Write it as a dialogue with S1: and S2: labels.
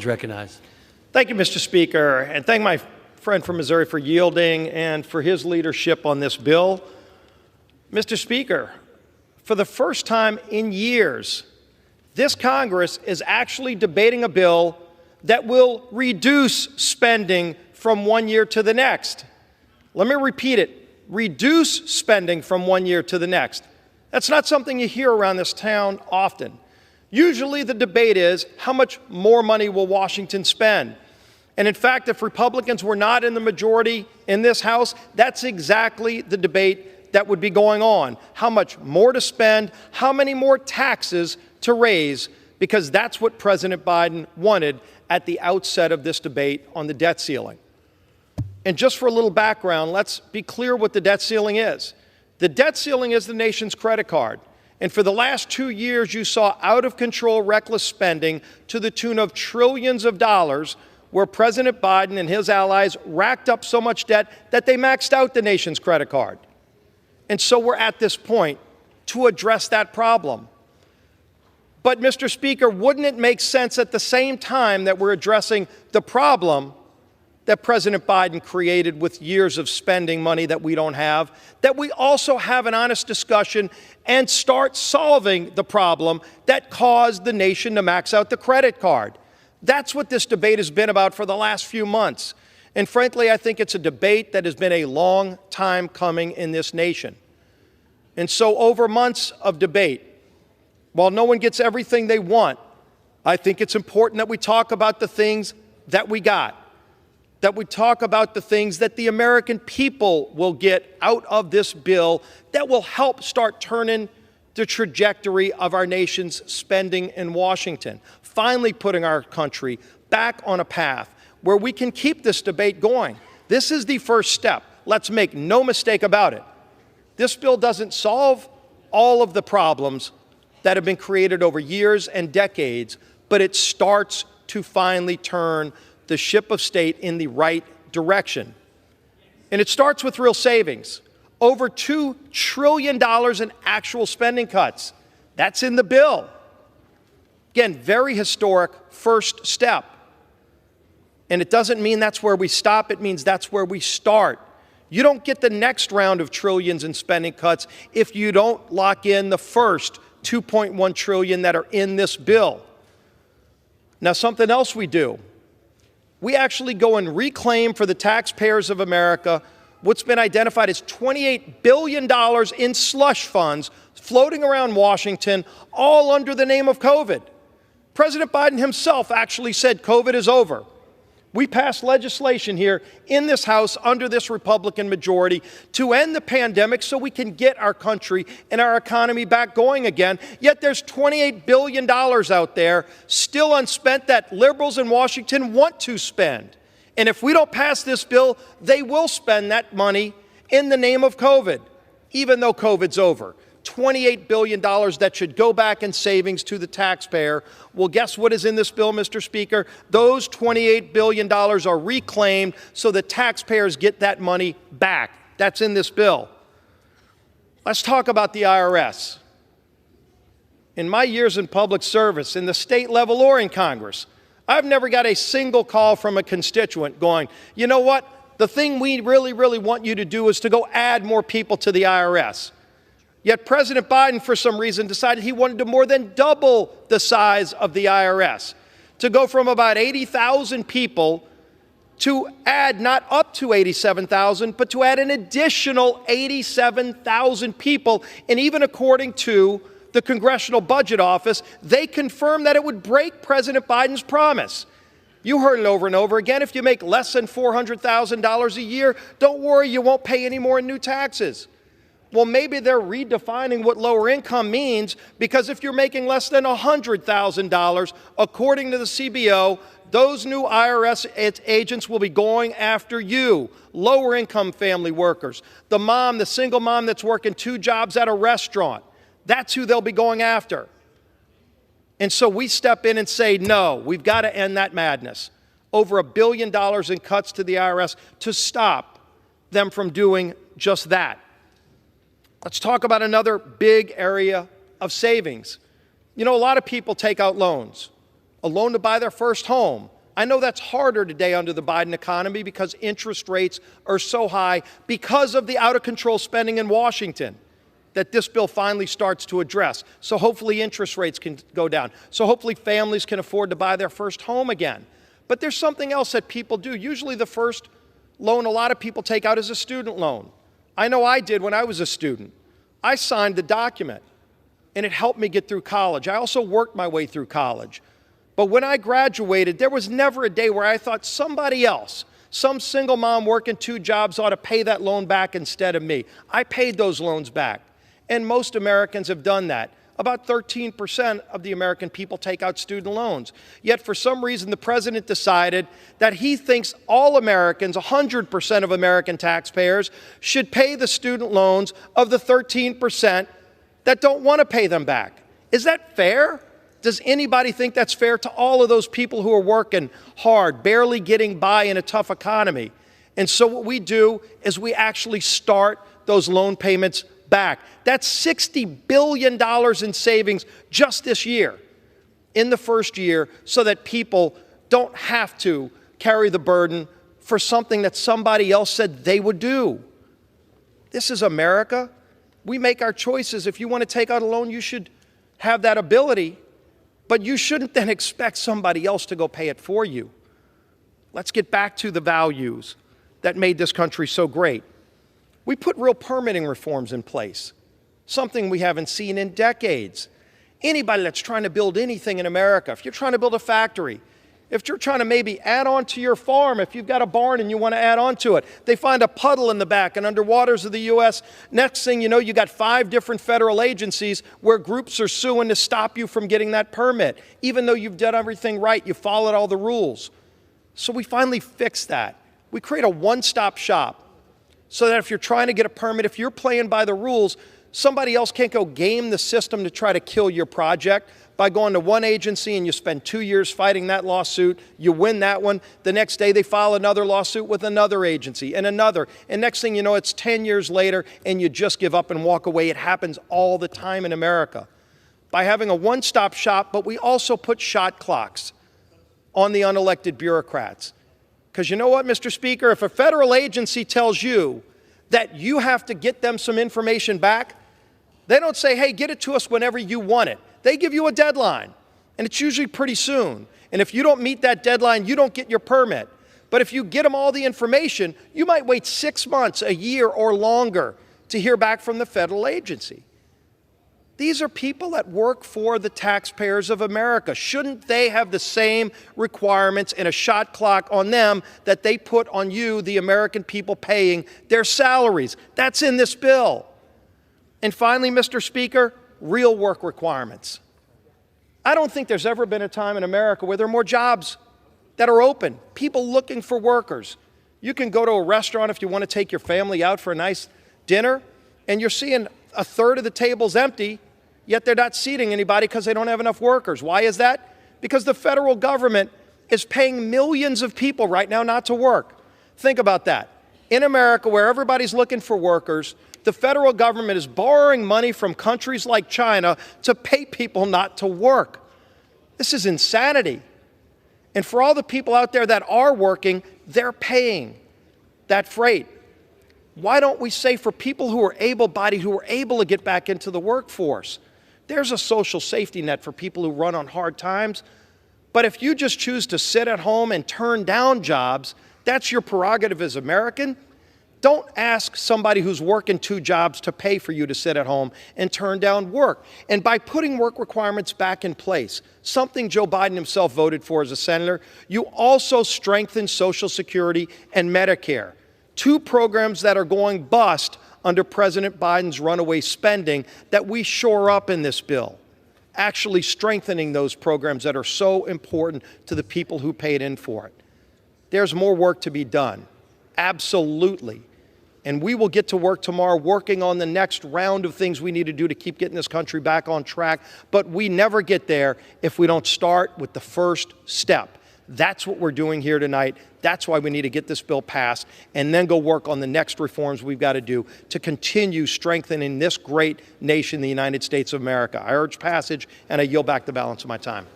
S1: Recognized.
S2: Thank you, Mr. Speaker, and thank my friend from Missouri for yielding and for his leadership on this bill. Mr. Speaker, for the first time in years, this Congress is actually debating a bill that will reduce spending from one year to the next. Let me repeat it, reduce spending from one year to the next. That's not something you hear around this town often. Usually the debate is, how much more money will Washington spend? And in fact, if Republicans were not in the majority in this House, that's exactly the debate that would be going on. How much more to spend, how many more taxes to raise, because that's what President Biden wanted at the outset of this debate on the debt ceiling. And just for a little background, let's be clear what the debt ceiling is. The debt ceiling is the nation's credit card. And for the last 2 years, you saw out-of-control, reckless spending to the tune of trillions of dollars, where President Biden and his allies racked up so much debt that they maxed out the nation's credit card. And so we're at this point to address that problem. But, Mr. Speaker, wouldn't it make sense at the same time that we're addressing the problem that President Biden created with years of spending money that we don't have, that we also have an honest discussion and start solving the problem that caused the nation to max out the credit card? That's what this debate has been about for the last few months. And frankly, I think it's a debate that has been a long time coming in this nation. And so over months of debate, while no one gets everything they want, I think it's important that we talk about the things that we got, that we talk about the things that the American people will get out of this bill that will help start turning the trajectory of our nation's spending in Washington, finally putting our country back on a path where we can keep this debate going. This is the first step. Let's make no mistake about it. This bill doesn't solve all of the problems that have been created over years and decades, but it starts to finally turn the ship of state in the right direction. And it starts with real savings. Over $2 trillion in actual spending cuts. That's in the bill. Again, very historic first step. And it doesn't mean that's where we stop. It means that's where we start. You don't get the next round of trillions in spending cuts if you don't lock in the first $2.1 trillion that are in this bill. Now, something else we do. We actually go and reclaim for the taxpayers of America what's been identified as $28 billion in slush funds floating around Washington, all under the name of COVID. President Biden himself actually said COVID is over. We passed legislation here in this House under this Republican majority to end the pandemic so we can get our country and our economy back going again. Yet there's $28 billion out there still unspent that liberals in Washington want to spend. And if we don't pass this bill, they will spend that money in the name of COVID, even though COVID's over. $28 billion that should go back in savings to the taxpayer. Well, guess what is in this bill, Mr. Speaker? Those $28 billion are reclaimed so the taxpayers get that money back. That's in this bill. Let's talk about the IRS. In my years in public service, in the state level or in Congress, I've never got a single call from a constituent going, you know what? The thing we really, really want you to do is to go add more people to the IRS. Yet President Biden, for some reason, decided he wanted to more than double the size of the IRS, to go from about 80,000 people to add not up to 87,000, but to add an additional 87,000 people. And even according to the Congressional Budget Office, they confirmed that it would break President Biden's promise. You heard it over and over again. If you make less than $400,000 a year, don't worry, you won't pay any more in new taxes. Well, maybe they're redefining what lower income means, because if you're making less than $100,000, according to the CBO, those new IRS agents will be going after you, lower income family workers, the mom, the single mom that's working 2 jobs at a restaurant. That's who they'll be going after. And so we step in and say, no, we've got to end that madness. Over $1 billion in cuts to the IRS to stop them from doing just that. Let's talk about another big area of savings. You know, a lot of people take out loans. a loan to buy their first home. I know that's harder today under the Biden economy because interest rates are so high because of the out-of-control spending in Washington that this bill finally starts to address. So hopefully interest rates can go down. So hopefully families can afford to buy their first home again. But there's something else that people do. Usually the first loan a lot of people take out is a student loan. I know I did when I was a student. I signed the document, and it helped me get through college. I also worked my way through college. But when I graduated, there was never a day where I thought somebody else, some single mom working 2 jobs ought to pay that loan back instead of me. I paid those loans back, and most Americans have done that. About 13% of the American people take out student loans. Yet for some reason, the president decided that he thinks all Americans, 100% of American taxpayers, should pay the student loans of the 13% that don't want to pay them back. Is that fair? Does anybody think that's fair to all of those people who are working hard, barely getting by in a tough economy? And so what we do is we actually start those loan payments back. That's $60 billion in savings just this year, in the first year, so that people don't have to carry the burden for something that somebody else said they would do. This is America. We make our choices. If you want to take out a loan, you should have that ability, but you shouldn't then expect somebody else to go pay it for you. Let's get back to the values that made this country so great. We put real permitting reforms in place, something we haven't seen in decades. Anybody that's trying to build anything in America, if you're trying to build a factory, if you're trying to maybe add on to your farm, if you've got a barn and you want to add on to it, they find a puddle in the back and under waters of the U.S., next thing you know, you got 5 different federal agencies where groups are suing to stop you from getting that permit, even though you've done everything right, you followed all the rules. So we finally fixed that. We create a one-stop shop so that if you're trying to get a permit, if you're playing by the rules, somebody else can't go game the system to try to kill your project by going to one agency and you spend 2 years fighting that lawsuit, you win that one, the next day they file another lawsuit with another agency and another, and next thing you know, it's 10 years later and you just give up and walk away. It happens all the time in America. By having a one-stop shop, but we also put shot clocks on the unelected bureaucrats. Because you know what, Mr. Speaker, if a federal agency tells you that you have to get them some information back, they don't say, hey, get it to us whenever you want it. They give you a deadline, and it's usually pretty soon. And if you don't meet that deadline, you don't get your permit. But if you get them all the information, you might wait 6 months, a year, or longer to hear back from the federal agency. These are people that work for the taxpayers of America. Shouldn't they have the same requirements and a shot clock on them that they put on you, the American people paying their salaries? That's in this bill. And finally, Mr. Speaker, real work requirements. I don't think there's ever been a time in America where there are more jobs that are open, people looking for workers. You can go to a restaurant if you want to take your family out for a nice dinner, and you're seeing a third of the tables empty, yet they're not seating anybody because they don't have enough workers. Why is that? Because the federal government is paying millions of people right now not to work. Think about that. In America, where everybody's looking for workers, the federal government is borrowing money from countries like China to pay people not to work. This is insanity. And for all the people out there that are working, they're paying that freight. Why don't we say for people who are able-bodied, who are able to get back into the workforce, there's a social safety net for people who run on hard times. But if you just choose to sit at home and turn down jobs, that's your prerogative as American. Don't ask somebody who's working 2 jobs to pay for you to sit at home and turn down work. And by putting work requirements back in place, something Joe Biden himself voted for as a senator, you also strengthen Social Security and Medicare. 2 programs that are going bust under President Biden's runaway spending that we shore up in this bill, actually strengthening those programs that are so important to the people who paid in for it. There's more work to be done, absolutely. And we will get to work tomorrow working on the next round of things we need to do to keep getting this country back on track. But we never get there if we don't start with the first step. That's what we're doing here tonight. That's why we need to get this bill passed and then go work on the next reforms we've got to do to continue strengthening this great nation, the United States of America. I urge passage, and I yield back the balance of my time.